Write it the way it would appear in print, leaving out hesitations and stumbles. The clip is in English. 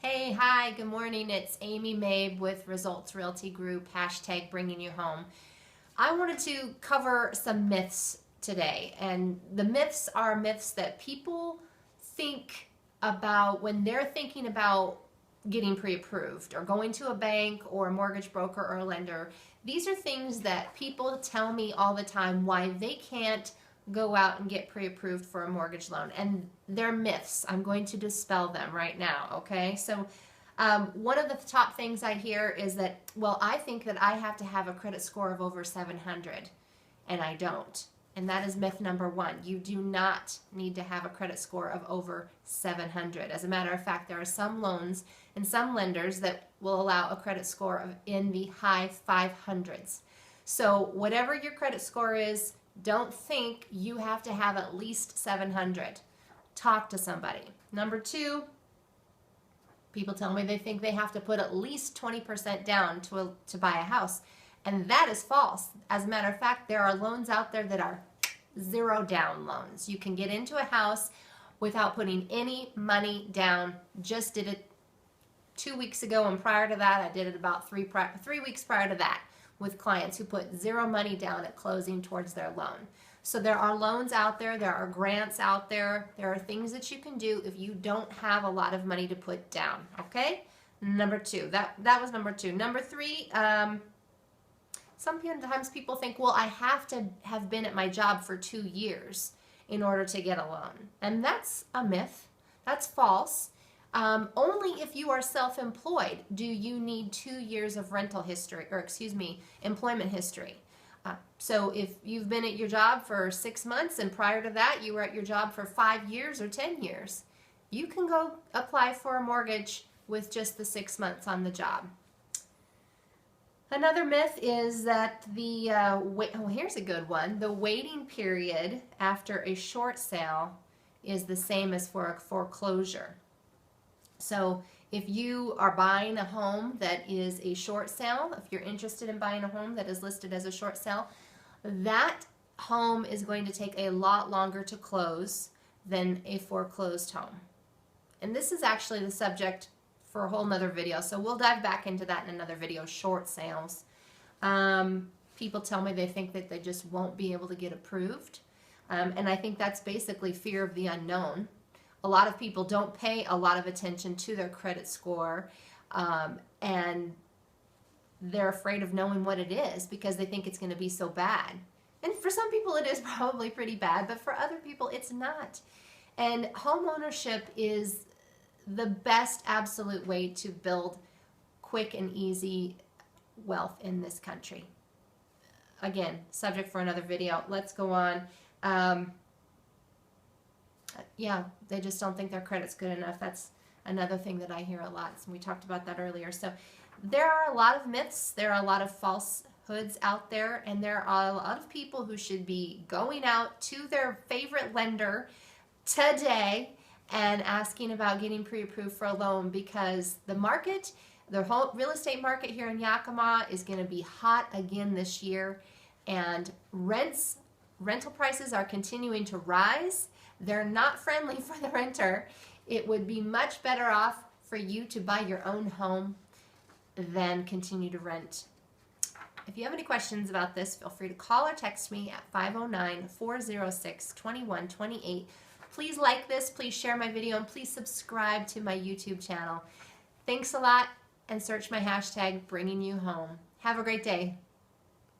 Hey, hi, good morning. It's Amy Mabe with Results Realty Group, hashtag bringing you home. I wanted to cover some myths today, and the myths are myths that people think about when they're thinking about getting pre-approved or going to a bank or a mortgage broker or a lender. These are things that people tell me all the time why they can't go out and get pre-approved for a mortgage loan, and they're myths. I'm going to dispel them right now, okay? So one of the top things I hear is that, well, I think that I have to have a credit score of over 700, and I don't. And that is myth number one. You do not need to have a credit score of over 700. As a matter of fact, there are some loans and some lenders that will allow a credit score of in the high 500s. So whatever your credit score is, don't think you have to have at least 700. Talk to somebody. Number two, people tell me they think they have to put at least 20% down to buy a house. And that is false. As a matter of fact, there are loans out there that are zero down loans. You can get into a house without putting any money down. Just did it 2 weeks ago, and prior to that, I did it about 3 weeks prior to that with clients who put zero money down at closing towards their loan. So there are loans out there, there are grants out there, there are things that you can do if you don't have a lot of money to put down, okay? Number two, that was number two. Number three, sometimes people think, well, I have to have been at my job for 2 years in order to get a loan. And that's a myth. That's false. Only if you are self-employed do you need 2 years of rental history, or employment history. So if you've been at your job for 6 months and prior to that you were at your job for 5 years or 10 years, you can go apply for a mortgage with just the 6 months on the job. Another myth is that here's a good one. The waiting period after a short sale is the same as for a foreclosure. So if you are buying a home that is a short sale, if you're interested in buying a home that is listed as a short sale, that home is going to take a lot longer to close than a foreclosed home. And this is actually the subject for a whole nother video, so we'll dive back into that in another video, short sales. People tell me they think that they just won't be able to get approved, and I think that's basically fear of the unknown. A lot of people don't pay a lot of attention to their credit score, and they're afraid of knowing what it is because they think it's going to be so bad. And for some people it is probably pretty bad, but for other people it's not. And home ownership is the best absolute way to build quick and easy wealth in this country. Again, subject for another video. Let's go on. Yeah, they just don't think their credit's good enough. That's another thing that I hear a lot. So we talked about that earlier. So there are a lot of myths. There are a lot of falsehoods out there. And there are a lot of people who should be going out to their favorite lender today and asking about getting pre-approved for a loan, because the market, the whole real estate market here in Yakima is going to be hot again this year. And rental prices are continuing to rise. They're not friendly for the renter. It would be much better off for you to buy your own home than continue to rent. If you have any questions about this, feel free to call or text me at 509-406-2128. Please like this, please share my video, and please subscribe to my YouTube channel. Thanks a lot, and search my hashtag bringing you home. Have a great day.